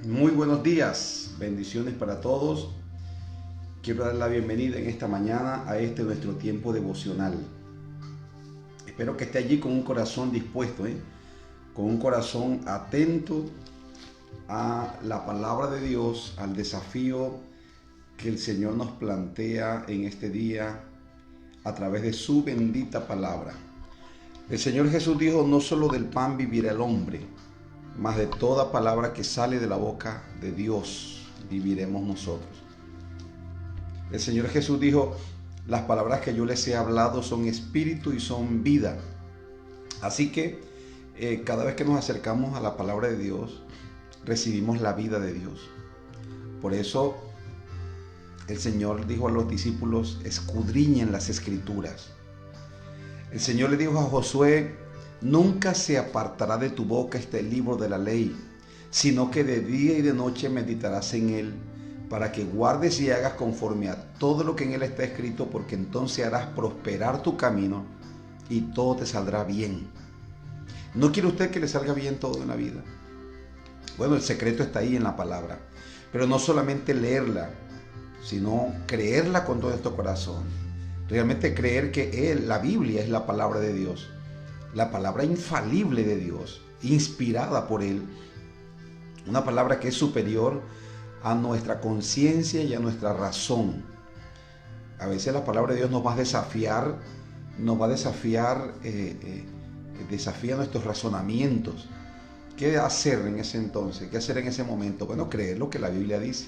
Muy buenos días, bendiciones para todos. Quiero dar la bienvenida en esta mañana a nuestro tiempo devocional. Espero que esté allí con un corazón dispuesto, con un corazón atento a la palabra de Dios, al desafío que el Señor nos plantea en este día a través de su bendita palabra. El Señor Jesús dijo: no solo del pan vivirá el hombre, mas de toda palabra que sale de la boca de Dios viviremos nosotros. El Señor Jesús dijo: las palabras que yo les he hablado son espíritu y son vida. Así que cada vez que nos acercamos a la palabra de Dios, recibimos la vida de Dios. Por eso el Señor dijo a los discípulos: escudriñen las escrituras. El Señor le dijo a Josué: nunca se apartará de tu boca este libro de la ley, sino que de día y de noche meditarás en él, para que guardes y hagas conforme a todo lo que en él está escrito, porque entonces harás prosperar tu camino y todo te saldrá bien. ¿No quiere usted que le salga bien todo en la vida? Bueno, el secreto está ahí en la palabra, pero no solamente leerla, sino creerla con todo nuestro corazón. Realmente creer que la Biblia es la palabra de Dios, la palabra infalible de Dios, inspirada por Él, una palabra que es superior a nuestra conciencia y a nuestra razón. A veces la palabra de Dios nos va a desafiar, desafía nuestros razonamientos. ¿Qué hacer en ese entonces? ¿Qué hacer en ese momento? Bueno, creer lo que la Biblia dice.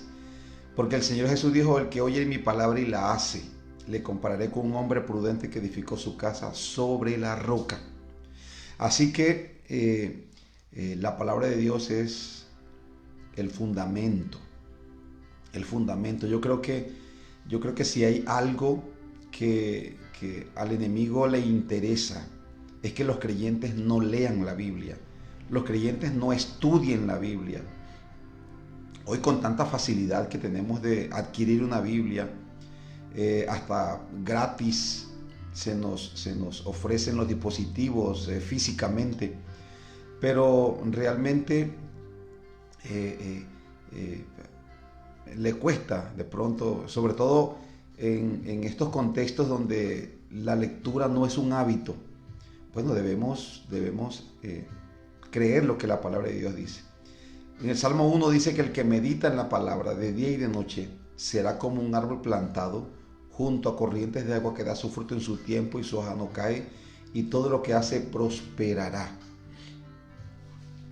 Porque el Señor Jesús dijo: el que oye mi palabra y la hace, le compararé con un hombre prudente que edificó su casa sobre la roca. Así que la palabra de Dios es el fundamento. El fundamento. Yo creo que si hay algo que al enemigo le interesa, es que los creyentes no lean la Biblia. Los creyentes no estudien la Biblia. Hoy, con tanta facilidad que tenemos de adquirir una Biblia, hasta gratis se nos ofrecen los dispositivos físicamente, pero realmente le cuesta de pronto, sobre todo en estos contextos donde la lectura no es un hábito. Bueno, debemos creer lo que la palabra de Dios dice. En el Salmo 1 dice que el que medita en la palabra de día y de noche será como un árbol plantado junto a corrientes de agua, que da su fruto en su tiempo y su hoja no cae, y todo lo que hace prosperará.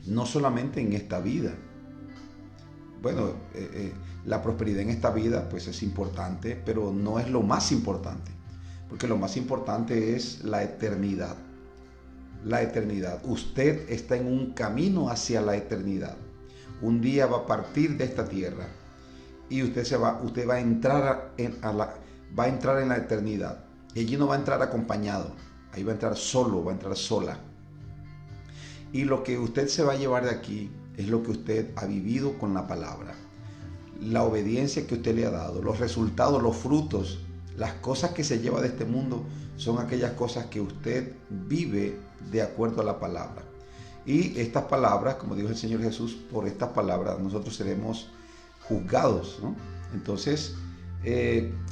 No solamente en esta vida. Bueno, la prosperidad en esta vida pues es importante, pero no es lo más importante, porque lo más importante es la eternidad. La eternidad. Usted está en un camino hacia la eternidad. Un día va a partir de esta tierra y usted va a entrar en la eternidad. Y allí no va a entrar acompañado, ahí va a entrar solo, va a entrar sola. Y lo que usted se va a llevar de aquí es lo que usted ha vivido con la palabra, la obediencia que usted le ha dado, los resultados, los frutos, las cosas que se lleva de este mundo son aquellas cosas que usted vive de acuerdo a la palabra. Y estas palabras, como dijo el Señor Jesús, por estas palabras nosotros seremos juzgados, ¿no? Entonces,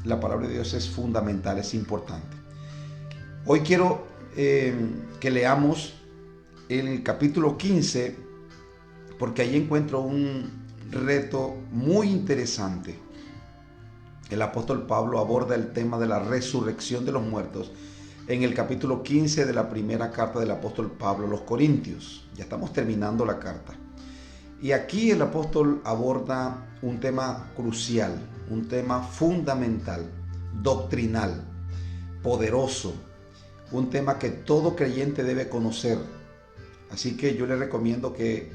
la palabra de Dios es fundamental, es importante. Hoy quiero que leamos el capítulo 15, porque ahí encuentro un reto muy interesante. El apóstol Pablo aborda el tema de la resurrección de los muertos en el capítulo 15 de la primera carta del apóstol Pablo a los Corintios. Ya estamos terminando la carta. Y aquí el apóstol aborda un tema crucial, un tema fundamental, doctrinal, poderoso, un tema que todo creyente debe conocer. Así que yo le recomiendo que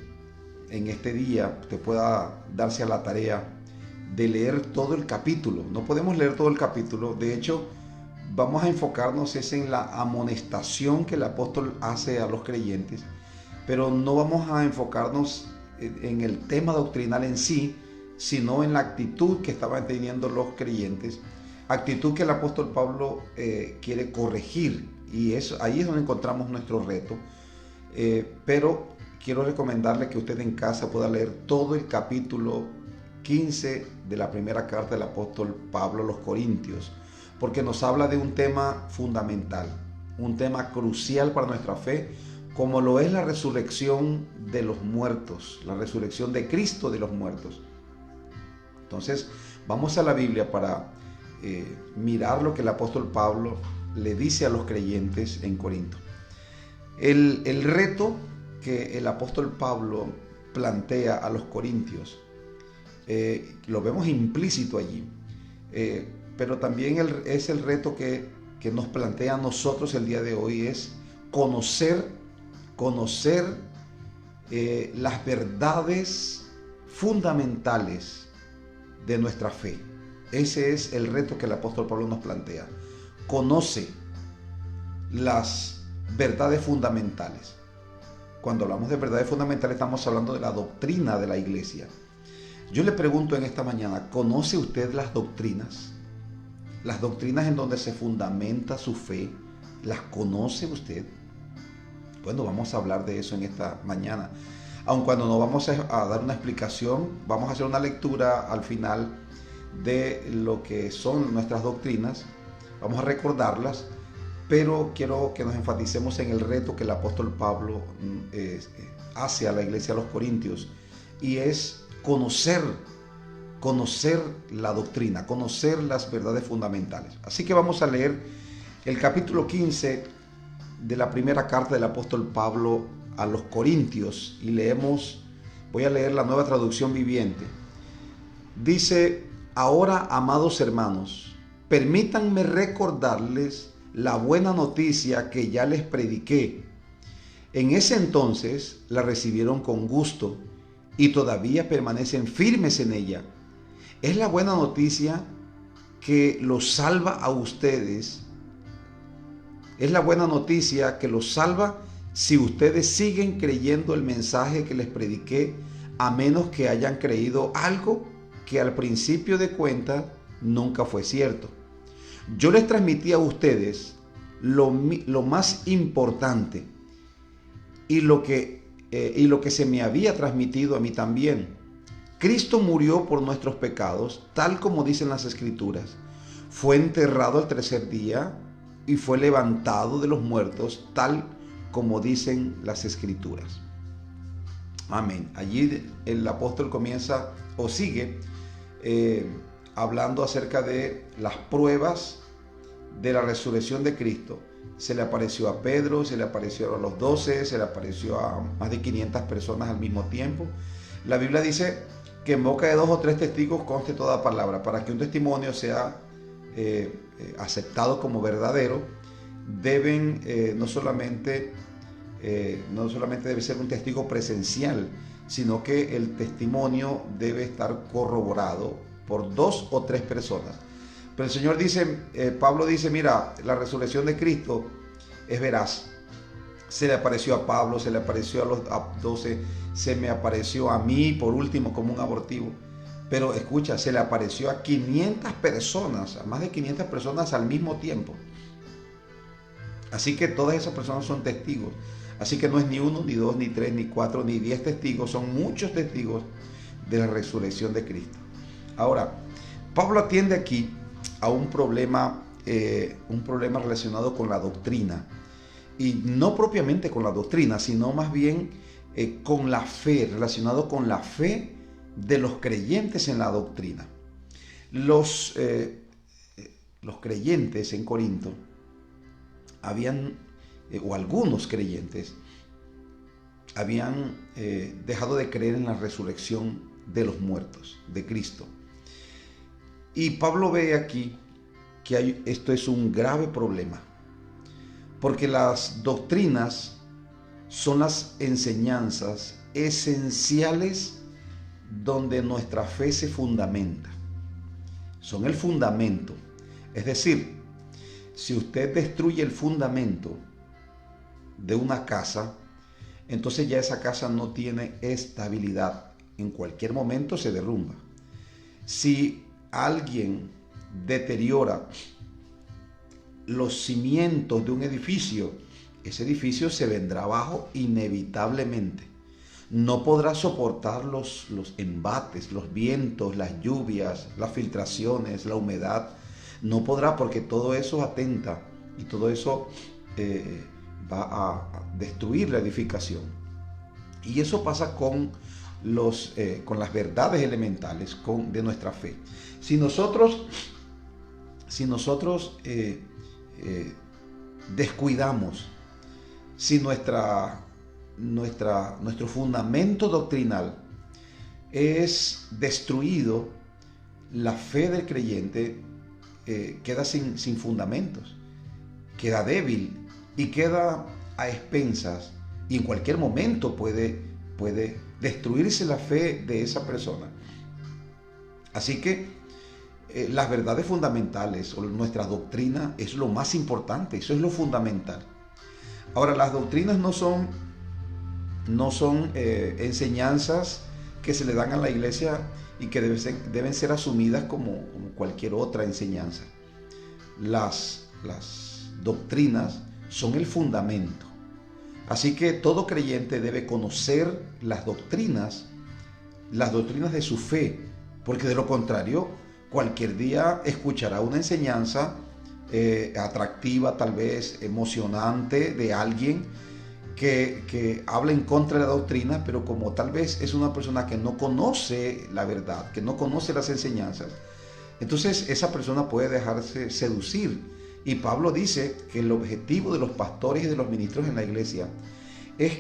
en este día usted pueda darse a la tarea de leer todo el capítulo. No podemos leer todo el capítulo, de hecho vamos a enfocarnos en la amonestación que el apóstol hace a los creyentes, pero no vamos a enfocarnos en el tema doctrinal en sí, sino en la actitud que estaban teniendo los creyentes, actitud que el apóstol Pablo quiere corregir, y ahí es donde encontramos nuestro reto. Pero quiero recomendarle que usted en casa pueda leer todo el capítulo 15 de la primera carta del apóstol Pablo a los Corintios, porque nos habla de un tema fundamental, un tema crucial para nuestra fe, como lo es la resurrección de los muertos, la resurrección de Cristo de los muertos. Entonces, vamos a la Biblia para mirar lo que el apóstol Pablo le dice a los creyentes en Corinto. El reto que el apóstol Pablo plantea a los corintios, lo vemos implícito allí, pero también es el reto que nos plantea a nosotros el día de hoy, es conocer las verdades fundamentales de nuestra fe. Ese es el reto que el apóstol Pablo nos plantea. Conoce las verdades fundamentales. Cuando hablamos de verdades fundamentales estamos hablando de la doctrina de la iglesia. Yo le pregunto en esta mañana, ¿conoce usted las doctrinas? Las doctrinas en donde se fundamenta su fe, ¿las conoce usted? Bueno, vamos a hablar de eso en esta mañana. Aun cuando no vamos a dar una explicación, vamos a hacer una lectura al final de lo que son nuestras doctrinas. Vamos a recordarlas, pero quiero que nos enfaticemos en el reto que el apóstol Pablo hace a la iglesia de los Corintios, y es conocer la doctrina, conocer las verdades fundamentales. Así que vamos a leer el capítulo 15 de la primera carta del apóstol Pablo a los Corintios, y voy a leer la Nueva Traducción Viviente. Dice: ahora, amados hermanos, permítanme recordarles la buena noticia que ya les prediqué. En ese entonces la recibieron con gusto y todavía permanecen firmes en ella. Es la buena noticia que los salva a ustedes. Es la buena noticia que los salva si ustedes siguen creyendo el mensaje que les prediqué, a menos que hayan creído algo que al principio de cuentas nunca fue cierto. Yo les transmití a ustedes lo más importante y lo que se me había transmitido a mí también. Cristo murió por nuestros pecados, tal como dicen las Escrituras. Fue enterrado al tercer día y fue levantado de los muertos, tal como dicen las Escrituras. Amén. Allí el apóstol comienza o sigue hablando acerca de las pruebas de la resurrección de Cristo. Se le apareció a Pedro, se le apareció a los 12, se le apareció a más de 500 personas al mismo tiempo. La Biblia dice que en boca de 2 o 3 testigos conste toda palabra. Para que un testimonio sea aceptado como verdadero, deben no solamente debe ser un testigo presencial, sino que el testimonio debe estar corroborado por 2 o 3 personas. Pero el Señor dice, Pablo dice, mira, la resurrección de Cristo es veraz. Se le apareció a Pablo, se le apareció a los 12, se me apareció a mí, por último, como un abortivo. Pero escucha, se le apareció a 500 personas, a más de 500 personas al mismo tiempo. Así que todas esas personas son testigos. Así que no es ni 1, ni 2, ni 3, ni 4, ni 10 testigos, son muchos testigos de la resurrección de Cristo. Ahora, Pablo atiende aquí a un problema relacionado con la doctrina, y no propiamente con la doctrina, sino más bien con la fe, relacionado con la fe de los creyentes en la doctrina. Los creyentes en Corinto o algunos creyentes habían dejado de creer en la resurrección de los muertos, de Cristo. Y Pablo ve aquí que esto es un grave problema, porque las doctrinas son las enseñanzas esenciales donde nuestra fe se fundamenta. Son el fundamento. Es decir, si usted destruye el fundamento de una casa, entonces ya esa casa no tiene estabilidad. En cualquier momento se derrumba. Si alguien deteriora los cimientos de un edificio, ese edificio se vendrá abajo inevitablemente. no podrá soportar los embates, los vientos, las lluvias, las filtraciones, la humedad. No podrá, porque todo eso atenta y todo eso va a destruir la edificación. Y eso pasa con las verdades elementales de nuestra fe. Si nosotros descuidamos, si nuestro fundamento doctrinal es destruido, la fe del creyente queda sin fundamentos, queda débil y queda a expensas, y en cualquier momento puede destruirse la fe de esa persona. Así que las verdades fundamentales o nuestra doctrina es lo más importante, eso es lo fundamental. Ahora, las doctrinas no son enseñanzas que se le dan a la iglesia y que deben ser asumidas como cualquier otra enseñanza. Las doctrinas son el fundamento. Así que todo creyente debe conocer las doctrinas de su fe, porque de lo contrario, cualquier día escuchará una enseñanza atractiva, tal vez emocionante, de alguien que habla en contra de la doctrina, pero como tal vez es una persona que no conoce la verdad, que no conoce las enseñanzas, entonces esa persona puede dejarse seducir. Y Pablo dice que el objetivo de los pastores y de los ministros en la iglesia es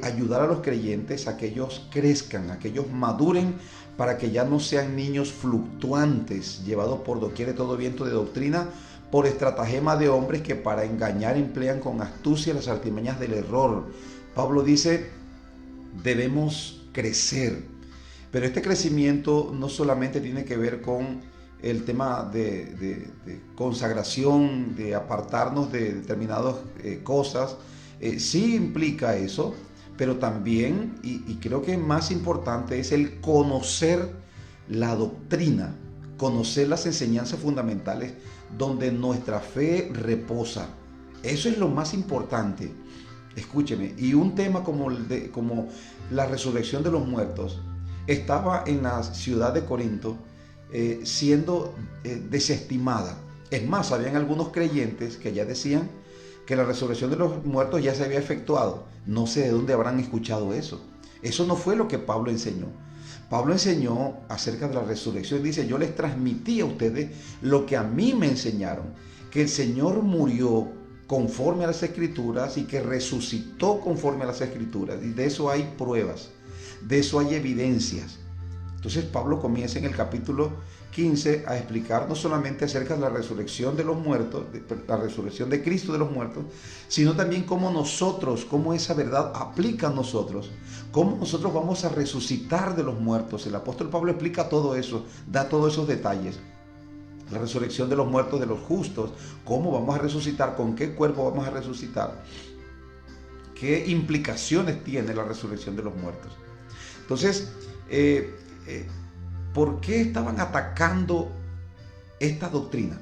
ayudar a los creyentes a que ellos crezcan, a que ellos maduren, para que ya no sean niños fluctuantes, llevados por doquier de todo viento de doctrina, por estratagema de hombres que para engañar emplean con astucia las artimañas del error. Pablo dice, debemos crecer, pero este crecimiento no solamente tiene que ver con el tema de consagración, de apartarnos de determinadas cosas. Sí implica eso, pero también, y creo que más importante, es el conocer la doctrina, conocer las enseñanzas fundamentales donde nuestra fe reposa. Eso es lo más importante. Escúcheme, y un tema como la resurrección de los muertos estaba en la ciudad de Corinto siendo desestimada. Es más, habían algunos creyentes que ya decían que la resurrección de los muertos ya se había efectuado. No sé de dónde habrán escuchado eso. Eso no fue lo que Pablo enseñó. Pablo enseñó acerca de la resurrección. Dice, yo les transmití a ustedes lo que a mí me enseñaron, que el Señor murió conforme a las Escrituras y que resucitó conforme a las Escrituras. Y de eso hay pruebas, de eso hay evidencias. Entonces Pablo comienza en el capítulo 15 a explicar no solamente acerca de la resurrección de los muertos, la resurrección de Cristo de los muertos, sino también cómo esa verdad aplica a nosotros, cómo nosotros vamos a resucitar de los muertos. El apóstol Pablo explica todo eso, da todos esos detalles. La resurrección de los muertos, de los justos, cómo vamos a resucitar, con qué cuerpo vamos a resucitar, qué implicaciones tiene la resurrección de los muertos. Entonces, ¿por qué estaban atacando esta doctrina?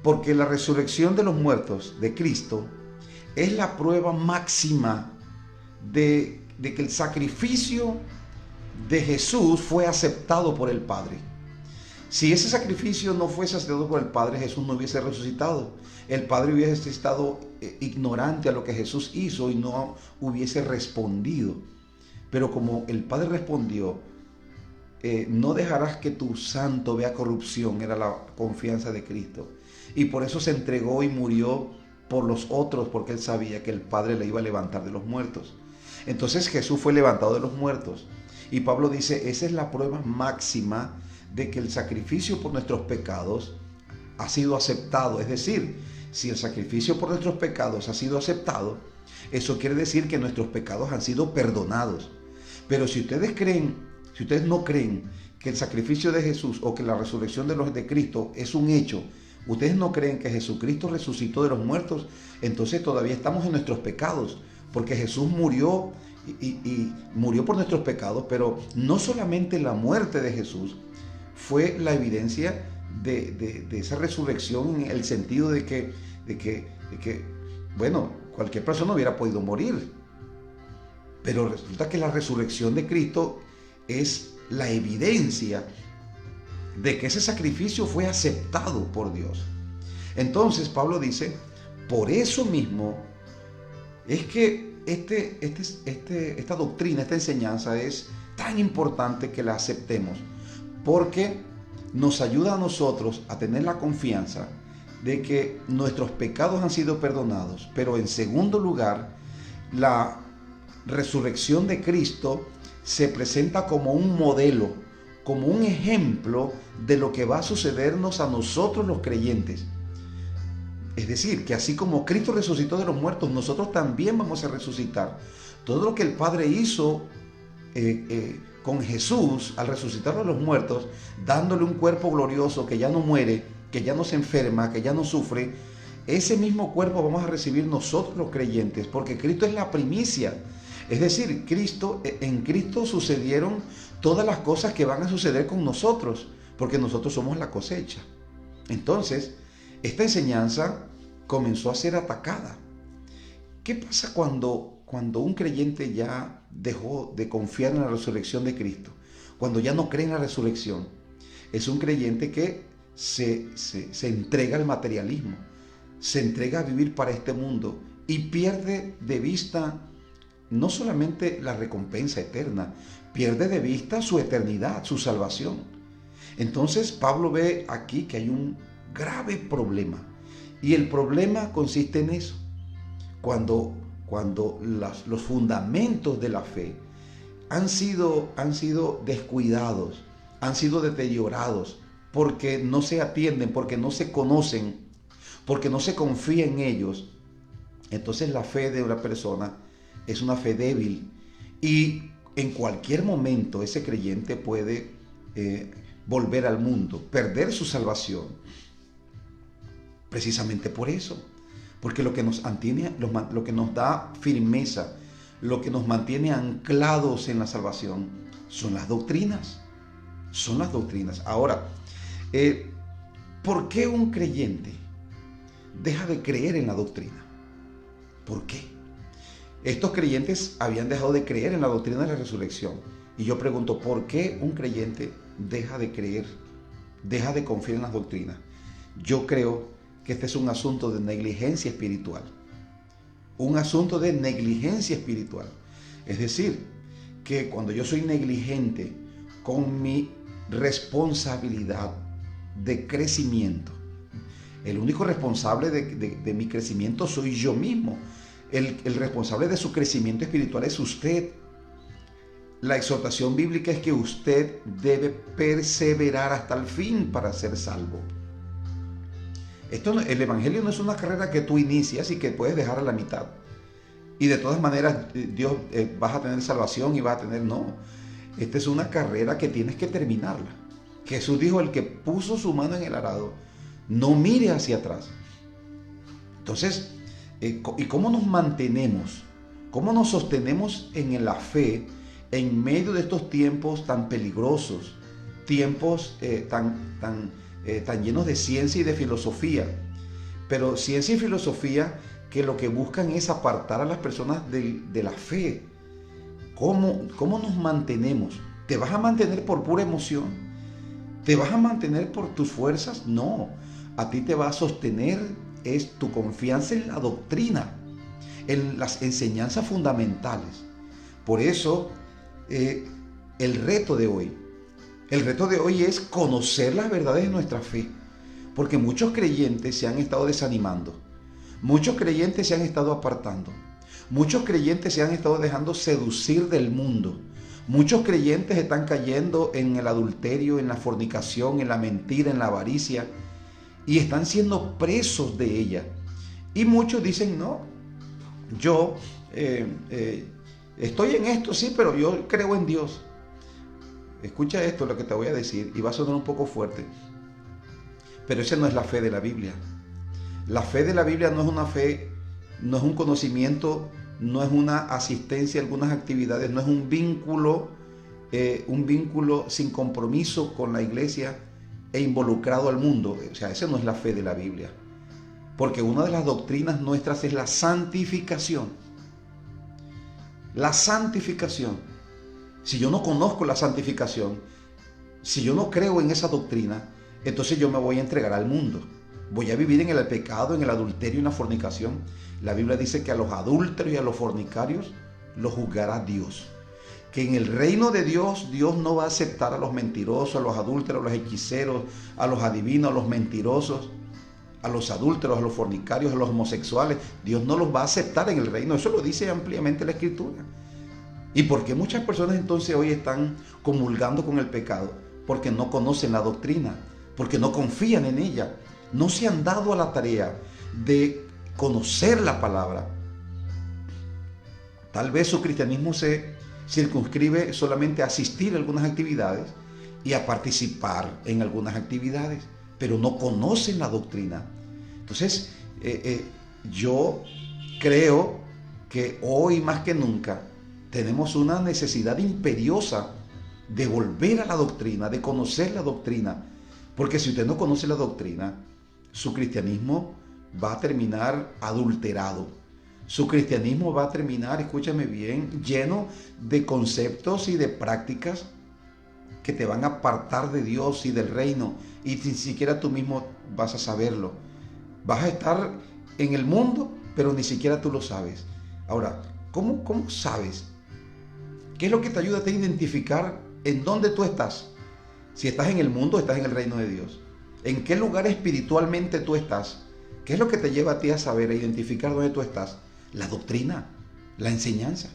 Porque la resurrección de los muertos de Cristo es la prueba máxima de que el sacrificio de Jesús fue aceptado por el Padre. Si ese sacrificio no fuese aceptado por el Padre, Jesús no hubiese resucitado. El Padre hubiese estado ignorante a lo que Jesús hizo y no hubiese respondido. Pero como el Padre respondió, no dejarás que tu santo vea corrupción, era la confianza de Cristo. Y por eso se entregó y murió por los otros, porque él sabía que el Padre le iba a levantar de los muertos. Entonces Jesús fue levantado de los muertos. Y Pablo dice, esa es la prueba máxima de que el sacrificio por nuestros pecados ha sido aceptado. Es decir, si el sacrificio por nuestros pecados ha sido aceptado, eso quiere decir que nuestros pecados han sido perdonados. Pero si ustedes no creen que el sacrificio de Jesús o que la resurrección de Cristo es un hecho, ustedes no creen que Jesucristo resucitó de los muertos, entonces todavía estamos en nuestros pecados, porque Jesús murió y murió por nuestros pecados, pero no solamente la muerte de Jesús fue la evidencia de esa resurrección, en el sentido de que, bueno, cualquier persona hubiera podido morir. Pero resulta que la resurrección de Cristo es la evidencia de que ese sacrificio fue aceptado por Dios. Entonces Pablo dice, por eso mismo es que esta doctrina, esta enseñanza es tan importante que la aceptemos, porque nos ayuda a nosotros a tener la confianza de que nuestros pecados han sido perdonados, pero en segundo lugar, la resurrección de Cristo se presenta como un modelo, como un ejemplo de lo que va a sucedernos a nosotros los creyentes. Es decir, que así como Cristo resucitó de los muertos, nosotros también vamos a resucitar. Todo lo que el Padre hizo con Jesús al resucitar de los muertos, dándole un cuerpo glorioso que ya no muere, que ya no se enferma, que ya no sufre, ese mismo cuerpo vamos a recibir nosotros los creyentes, porque Cristo es la primicia. Es decir, en Cristo sucedieron todas las cosas que van a suceder con nosotros, porque nosotros somos la cosecha. Entonces, esta enseñanza comenzó a ser atacada. ¿Qué pasa cuando un creyente ya dejó de confiar en la resurrección de Cristo? Cuando ya no cree en la resurrección. Es un creyente que se entrega al materialismo, se entrega a vivir para este mundo y pierde de vista no solamente la recompensa eterna, pierde de vista su eternidad, su salvación. Entonces Pablo ve aquí que hay un grave problema, y el problema consiste en eso. Cuando los fundamentos de la fe han sido descuidados, han sido deteriorados, porque no se atienden, porque no se conocen, porque no se confía en ellos, entonces la fe de una persona es una fe débil, y en cualquier momento ese creyente puede volver al mundo, perder su salvación. Precisamente por eso, porque lo que nos mantiene, lo que nos da firmeza, lo que nos mantiene anclados en la salvación, son las doctrinas. Son las doctrinas. Ahora, ¿por qué un creyente deja de creer en la doctrina? ¿Por qué? Estos creyentes habían dejado de creer en la doctrina de la resurrección. Y yo pregunto, ¿por qué un creyente deja de creer, deja de confiar en las doctrinas? Yo creo que este es un asunto de negligencia espiritual. Un asunto de negligencia espiritual. Es decir, que cuando yo soy negligente con mi responsabilidad de crecimiento, el único responsable de mi crecimiento soy yo mismo. El responsable de su crecimiento espiritual es usted. La exhortación bíblica es que usted debe perseverar hasta el fin para ser salvo. El evangelio no es una carrera que tú inicias y que puedes dejar a la mitad. Y de todas maneras, Dios vas a tener salvación y vas a tener... No, esta es una carrera que tienes que terminarla. Jesús dijo, el que puso su mano en el arado, no mire hacia atrás. Entonces, ¿y cómo nos mantenemos? ¿Cómo nos sostenemos en la fe en medio de estos tiempos tan peligrosos? Tiempos tan llenos de ciencia y de filosofía, pero ciencia y filosofía que lo que buscan es apartar a las personas de la fe. ¿Cómo nos mantenemos? ¿Te vas a mantener por pura emoción? ¿Te vas a mantener por tus fuerzas? No, a ti te va a sostener es tu confianza en la doctrina, en las enseñanzas fundamentales. Por eso, el reto de hoy es conocer las verdades de nuestra fe, porque muchos creyentes se han estado desanimando, muchos creyentes se han estado apartando, muchos creyentes se han estado dejando seducir del mundo, muchos creyentes están cayendo en el adulterio, en la fornicación, en la mentira, en la avaricia, y están siendo presos de ella. Y muchos dicen, no, yo estoy en esto, sí, pero yo creo en Dios. Escucha esto, lo que te voy a decir, y va a sonar un poco fuerte, pero esa no es la fe de la Biblia. La fe de la Biblia no es una fe, no es un conocimiento, no es una asistencia a algunas actividades, no es un vínculo sin compromiso con la iglesia e involucrado al mundo. O sea, esa no es la fe de la Biblia, porque una de las doctrinas nuestras es la santificación. La santificación. Si yo no conozco la santificación, si yo no creo en esa doctrina, entonces yo me voy a entregar al mundo. Voy a vivir en el pecado, en el adulterio y en la fornicación. La Biblia dice que a los adúlteros y a los fornicarios los juzgará Dios. Que en el reino de Dios, Dios no va a aceptar a los mentirosos, a los adúlteros, a los hechiceros, a los adivinos, a los mentirosos, a los adúlteros, a los fornicarios, a los homosexuales. Dios no los va a aceptar en el reino. Eso lo dice ampliamente la Escritura. ¿Y por qué muchas personas entonces hoy están comulgando con el pecado? Porque no conocen la doctrina, porque no confían en ella. No se han dado a la tarea de conocer la palabra. Tal vez su cristianismo se circunscribe solamente a asistir a algunas actividades y a participar en algunas actividades, pero no conocen la doctrina. Entonces, yo creo que hoy más que nunca tenemos una necesidad imperiosa de volver a la doctrina, de conocer la doctrina, porque si usted no conoce la doctrina, su cristianismo va a terminar adulterado. Su cristianismo va a terminar, escúchame bien, lleno de conceptos y de prácticas que te van a apartar de Dios y del reino, y ni siquiera tú mismo vas a saberlo. Vas a estar en el mundo, pero ni siquiera tú lo sabes. Ahora, ¿cómo sabes? ¿Qué es lo que te ayuda a identificar en dónde tú estás? Si estás en el mundo, estás en el reino de Dios. ¿En qué lugar espiritualmente tú estás? ¿Qué es lo que te lleva a ti a saber, a identificar dónde tú estás? La doctrina, la enseñanza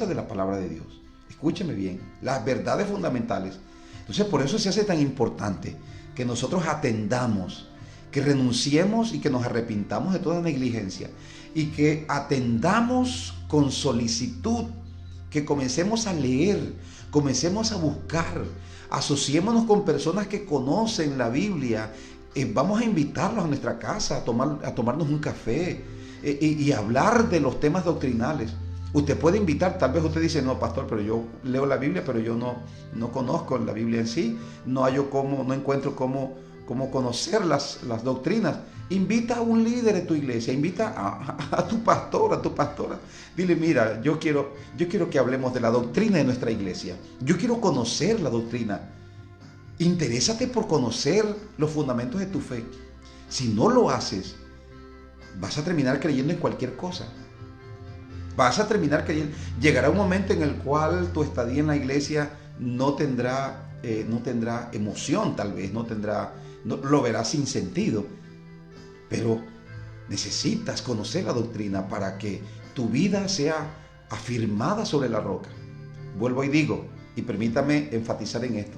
de la palabra de Dios. Escúcheme bien, las verdades fundamentales. Entonces, por eso se hace tan importante que nosotros atendamos, que renunciemos y que nos arrepintamos de toda negligencia y que atendamos con solicitud, que comencemos a leer, comencemos a buscar, asociémonos con personas que conocen la Biblia. Vamos a invitarlos a nuestra casa a tomarnos un café y hablar de los temas doctrinales. Usted puede invitar, tal vez usted dice, no, pastor, pero yo leo la Biblia, pero yo no conozco la Biblia en sí, no encuentro cómo conocer las doctrinas. Invita a un líder de tu iglesia, invita a tu pastor, a tu pastora. Dile, mira, yo quiero que hablemos de la doctrina de nuestra iglesia. Yo quiero conocer la doctrina. Interésate por conocer los fundamentos de tu fe. Si no lo haces, vas a terminar creyendo en cualquier cosa. Vas a terminar creyendo. Llegará un momento en el cual tu estadía en la iglesia no tendrá emoción, tal vez, lo verás sin sentido. Pero necesitas conocer la doctrina para que tu vida sea afirmada sobre la roca. Vuelvo y digo, y permítame enfatizar en esto.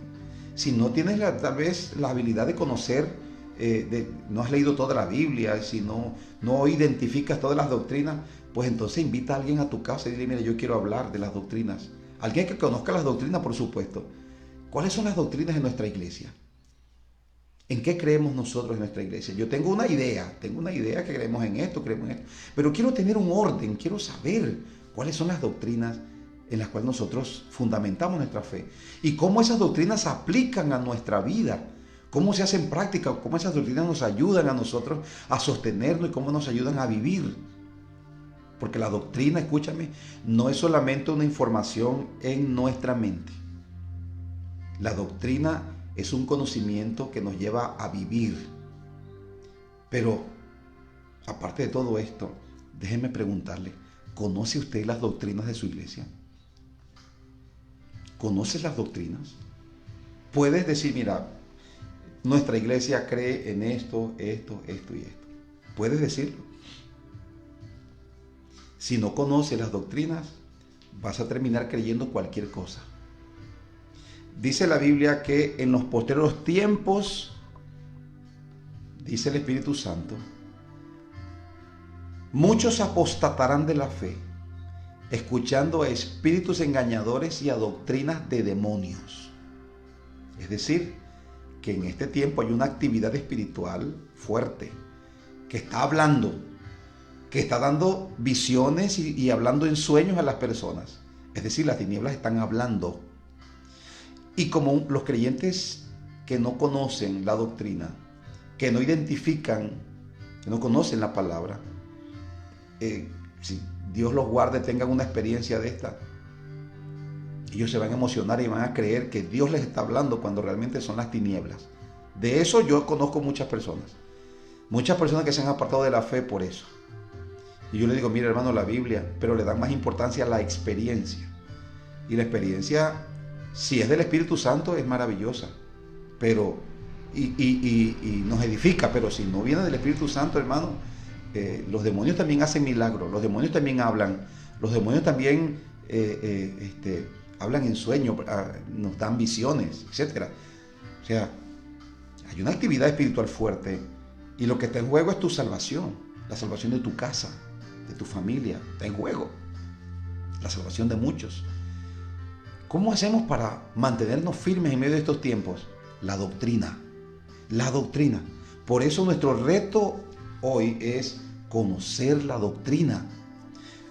Si no tienes tal vez la habilidad de conocer, no has leído toda la Biblia, si no identificas todas las doctrinas, pues entonces invita a alguien a tu casa y dile, mira, yo quiero hablar de las doctrinas. Alguien que conozca las doctrinas, por supuesto. ¿Cuáles son las doctrinas de nuestra iglesia? ¿En qué creemos nosotros en nuestra iglesia? Yo tengo una idea que creemos en esto, pero quiero tener un orden, quiero saber cuáles son las doctrinas en las cuales nosotros fundamentamos nuestra fe y cómo esas doctrinas se aplican a nuestra vida, cómo se hacen práctica, cómo esas doctrinas nos ayudan a nosotros a sostenernos y cómo nos ayudan a vivir. Porque la doctrina, escúchame, no es solamente una información en nuestra mente. La doctrina es un conocimiento que nos lleva a vivir. Pero, aparte de todo esto, déjeme preguntarle, ¿conoce usted las doctrinas de su iglesia? ¿Conoces las doctrinas? Puedes decir, mira, nuestra iglesia cree en esto y esto. Puedes decirlo. Si no conoces las doctrinas, vas a terminar creyendo cualquier cosa. Dice la Biblia que en los posteriores tiempos, dice el Espíritu Santo, muchos apostatarán de la fe, escuchando a espíritus engañadores y a doctrinas de demonios. Es decir, que en este tiempo hay una actividad espiritual fuerte, que está hablando, que está dando visiones y hablando en sueños a las personas. Es decir, las tinieblas están hablando. Y como los creyentes que no conocen la doctrina, que no identifican, que no conocen la palabra, Dios los guarde, tengan una experiencia de esta. Ellos se van a emocionar y van a creer que Dios les está hablando cuando realmente son las tinieblas. De eso yo conozco muchas personas que se han apartado de la fe por eso. Y yo le digo, mira hermano, la Biblia, pero le dan más importancia a la experiencia. Y la experiencia, si es del Espíritu Santo, es maravillosa, pero y nos edifica, pero si no viene del Espíritu Santo, hermano, los demonios también hacen milagros, los demonios también hablan, los demonios también hablan en sueños, nos dan visiones, etc. O sea, hay una actividad espiritual fuerte y lo que está en juego es tu salvación, la salvación de tu casa, de tu familia, está en juego, la salvación de muchos. ¿Cómo hacemos para mantenernos firmes en medio de estos tiempos? La doctrina. La doctrina. Por eso nuestro reto hoy es conocer la doctrina.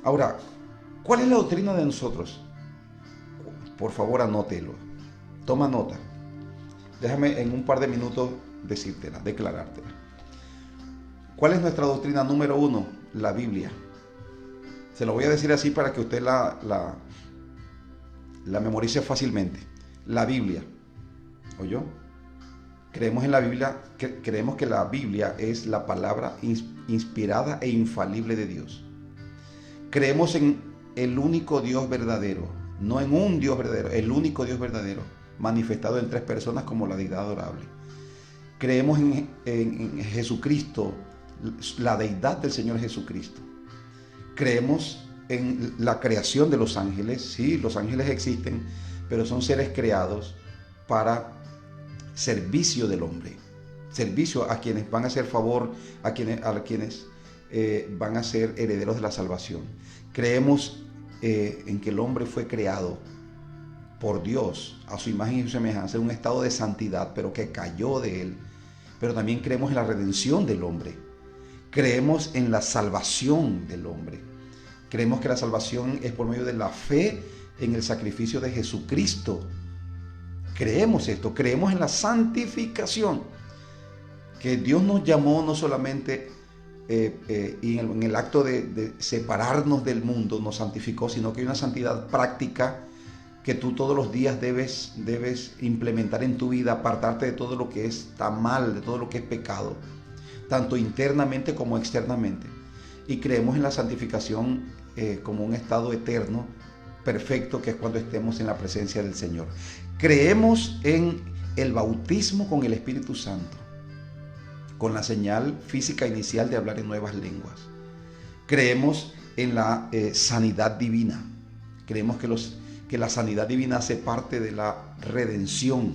Ahora, ¿cuál es la doctrina de nosotros? Por favor, anótelo. Toma nota. Déjame en un par de minutos decírtela, declarártela. ¿Cuál es nuestra doctrina número 1? La Biblia. Se lo voy a decir así para que usted la memorice fácilmente. La Biblia. ¿Oyó? Creemos en la Biblia, creemos que la Biblia es la palabra inspirada e infalible de Dios. Creemos en el único Dios verdadero, no en un Dios verdadero, el único Dios verdadero, manifestado en 3 personas como la deidad adorable. Creemos en Jesucristo, la deidad del Señor Jesucristo. Creemos en la creación de los ángeles. Sí, los ángeles existen, pero son seres creados para servicio del hombre, servicio a quienes van a hacer favor, a quienes van a ser herederos de la salvación. Creemos en que el hombre fue creado por Dios a su imagen y su semejanza en un estado de santidad, pero que cayó de él. Pero también creemos en la redención del hombre. Creemos en la salvación del hombre. Creemos que la salvación es por medio de la fe en el sacrificio de Jesucristo. Creemos esto, creemos en la santificación, que Dios nos llamó no solamente y en el acto de separarnos del mundo nos santificó, sino que hay una santidad práctica que tú todos los días debes implementar en tu vida, apartarte de todo lo que está mal, de todo lo que es pecado, tanto internamente como externamente. Y creemos en la santificación como un estado eterno, perfecto, que es cuando estemos en la presencia del Señor. Creemos en el bautismo con el Espíritu Santo, con la señal física inicial de hablar en nuevas lenguas. Creemos en la sanidad divina. Creemos que la sanidad divina hace parte de la redención,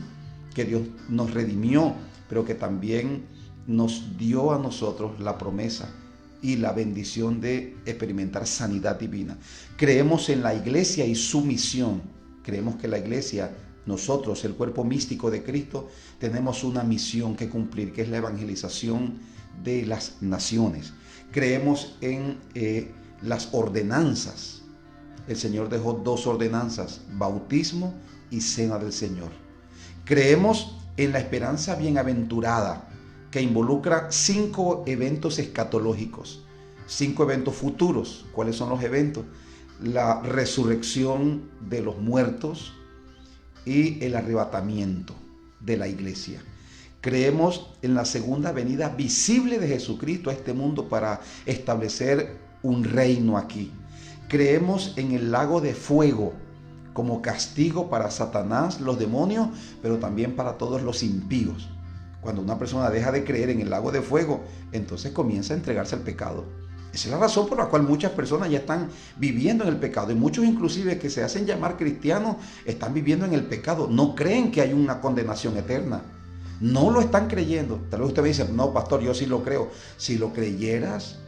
que Dios nos redimió, pero que también nos dio a nosotros la promesa y la bendición de experimentar sanidad divina. Creemos en la iglesia y su misión. Creemos que la iglesia, nosotros, el cuerpo místico de Cristo, tenemos una misión que cumplir, que es la evangelización de las naciones. Creemos en las ordenanzas. El Señor dejó 2 ordenanzas, bautismo y cena del Señor. Creemos en la esperanza bienaventurada, que involucra 5 eventos escatológicos, 5 eventos futuros. ¿Cuáles son los eventos? La resurrección de los muertos y el arrebatamiento de la iglesia. Creemos en la segunda venida visible de Jesucristo a este mundo para establecer un reino aquí. Creemos en el lago de fuego como castigo para Satanás, los demonios, pero también para todos los impíos. Cuando una persona deja de creer en el lago de fuego, entonces comienza a entregarse al pecado. Esa es la razón por la cual muchas personas ya están viviendo en el pecado. Y muchos inclusive que se hacen llamar cristianos están viviendo en el pecado. No creen que hay una condenación eterna. No lo están creyendo. Tal vez usted me dice, no pastor, yo sí lo creo. Si lo creyeras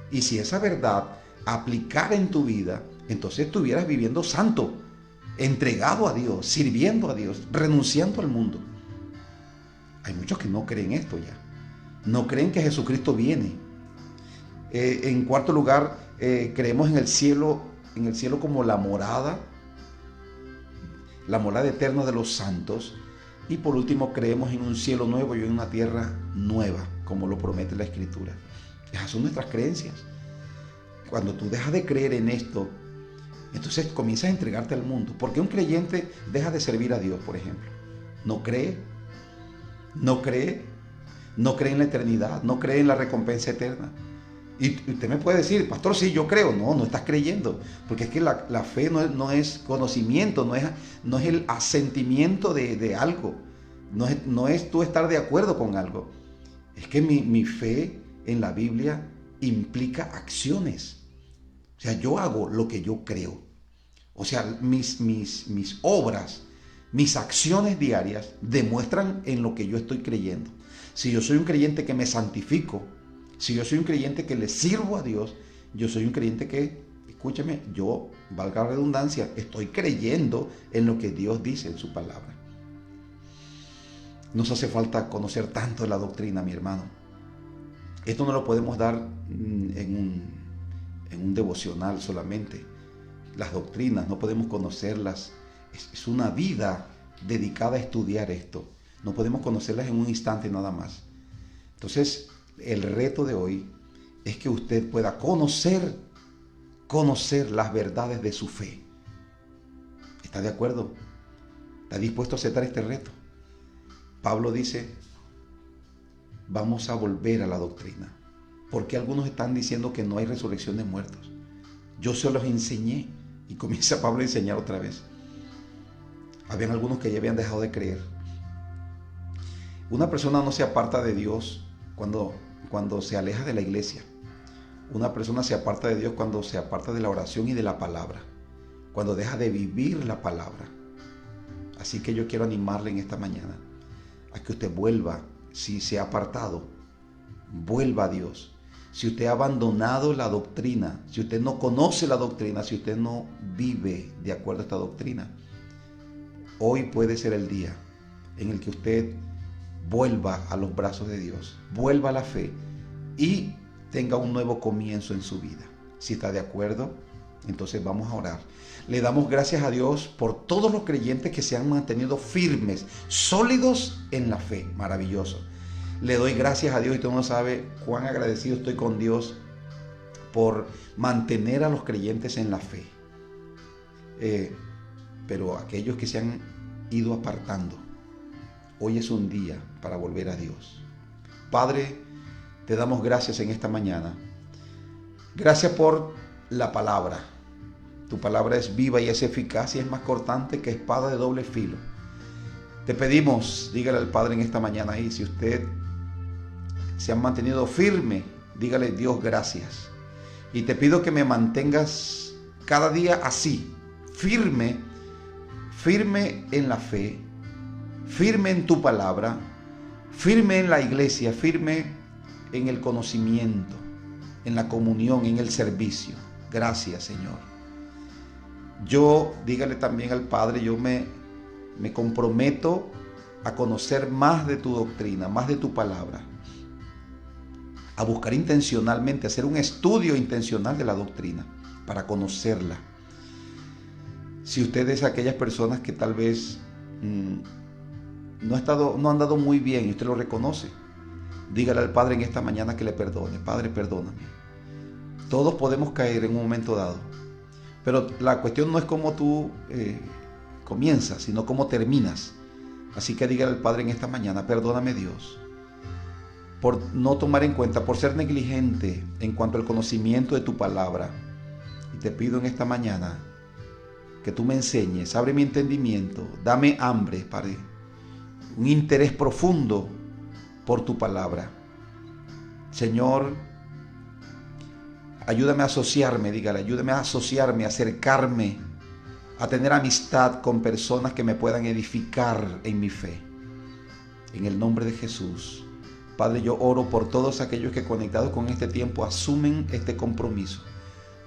y si esa verdad aplicara en tu vida, entonces estuvieras viviendo santo, entregado a Dios, sirviendo a Dios, renunciando al mundo. Hay muchos que no creen esto ya. No creen que Jesucristo viene. En cuarto lugar, creemos en el cielo como la morada eterna de los santos. Y por último, creemos en un cielo nuevo y en una tierra nueva, como lo promete la Escritura. Esas son nuestras creencias. cuando tú dejas de creer en esto, entonces comienzas a entregarte al mundo. ¿Por qué un creyente deja de servir a Dios, por ejemplo? No cree, no cree, no cree en la eternidad, no cree en la recompensa eterna. Y usted me puede decir, pastor, sí, yo creo. No, no estás creyendo. Porque es que la fe no es conocimiento, no es el asentimiento de algo. No es tú estar de acuerdo con algo. Es que mi fe en la Biblia implica acciones. O sea, yo hago lo que yo creo. O sea, mis obras, mis acciones diarias demuestran en lo que yo estoy creyendo. Si yo soy un creyente que me santifico, si yo soy un creyente que le sirvo a Dios, yo soy un creyente que, escúcheme, yo, valga la redundancia, estoy creyendo en lo que Dios dice en su palabra. Nos hace falta conocer tanto la doctrina, mi hermano. Esto no lo podemos dar en un devocional solamente. Las doctrinas no podemos conocerlas. Es una vida dedicada a estudiar esto. No podemos conocerlas en un instante nada más. Entonces, el reto de hoy es que usted pueda conocer las verdades de su fe. ¿Está de acuerdo? ¿Está dispuesto a aceptar este reto? Pablo dice, vamos a volver a la doctrina. Porque algunos están diciendo que no hay resurrección de muertos. Yo se los enseñé. Y comienza Pablo a enseñar otra vez. Habían algunos que ya habían dejado de creer. Una persona no se aparta de Dios cuando se aleja de la iglesia. Una persona se aparta de Dios cuando se aparta de la oración y de la palabra. Cuando deja de vivir la palabra. Así que yo quiero animarle en esta mañana a que usted vuelva, si se ha apartado, vuelva a Dios. Si usted ha abandonado la doctrina, si usted no conoce la doctrina, si usted no vive de acuerdo a esta doctrina, hoy puede ser el día en el que usted vuelva a los brazos de Dios, vuelva a la fe y tenga un nuevo comienzo en su vida. Si está de acuerdo, entonces vamos a orar. Le damos gracias a Dios por todos los creyentes que se han mantenido firmes, sólidos en la fe. Maravilloso. Le doy gracias a Dios y todo el mundo sabe cuán agradecido estoy con Dios por mantener a los creyentes en la fe. Pero aquellos que se han ido apartando, hoy es un día para volver a Dios. Padre, te damos gracias en esta mañana. Gracias por la palabra. Tu palabra es viva y es eficaz y es más cortante que espada de doble filo. Te pedimos, dígale al Padre en esta mañana ahí, si usted se han mantenido firme, dígale Dios gracias. Y te pido que me mantengas cada día así, firme en la fe, firme en tu palabra, firme en la iglesia, firme en el conocimiento, en la comunión, en el servicio. Gracias, Señor. Yo, dígale también al Padre, yo me comprometo a conocer más de tu doctrina, más de tu palabra. A buscar intencionalmente, a hacer un estudio intencional de la doctrina para conocerla. Si usted es aquellas personas que tal vez no han dado muy bien y usted lo reconoce, dígale al Padre en esta mañana que le perdone. Padre, perdóname. Todos podemos caer en un momento dado, pero la cuestión no es cómo tú comienzas, sino cómo terminas. Así que dígale al Padre en esta mañana, perdóname Dios, por no tomar en cuenta, por ser negligente en cuanto al conocimiento de tu palabra. Y te pido en esta mañana que tú me enseñes, abre mi entendimiento, dame hambre, Padre, un interés profundo por tu palabra. Señor, ayúdame a asociarme, dígale, ayúdame a asociarme, a acercarme, a tener amistad con personas que me puedan edificar en mi fe. En el nombre de Jesús. Padre, yo oro por todos aquellos que conectados con este tiempo asumen este compromiso.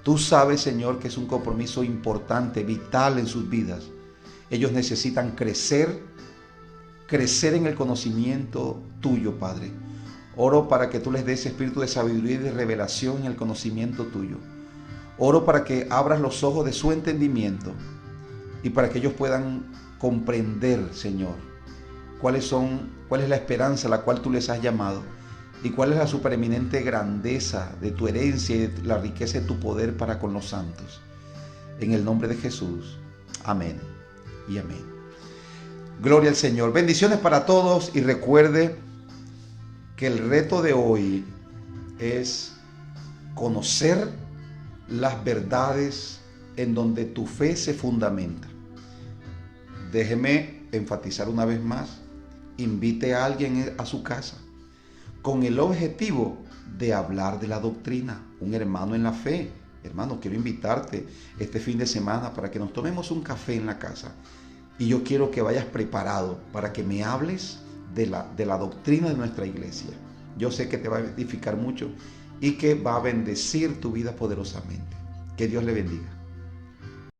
Tú sabes, Señor, que es un compromiso importante, vital en sus vidas. Ellos necesitan crecer en el conocimiento tuyo, Padre. Oro para que tú les des espíritu de sabiduría y de revelación en el conocimiento tuyo. Oro para que abras los ojos de su entendimiento y para que ellos puedan comprender, Señor, cuál es la esperanza a la cual tú les has llamado y cuál es la supereminente grandeza de tu herencia y de la riqueza de tu poder para con los santos. En el nombre de Jesús. Amén y amén. Gloria al Señor. Bendiciones para todos y recuerde que el reto de hoy es conocer las verdades en donde tu fe se fundamenta. Déjeme enfatizar una vez más. Invite a alguien a su casa con el objetivo de hablar de la doctrina. Un hermano en la fe. Hermano, quiero invitarte este fin de semana para que nos tomemos un café en la casa. Y yo quiero que vayas preparado para que me hables de la doctrina de nuestra iglesia. Yo sé que te va a edificar mucho y que va a bendecir tu vida poderosamente. Que Dios le bendiga.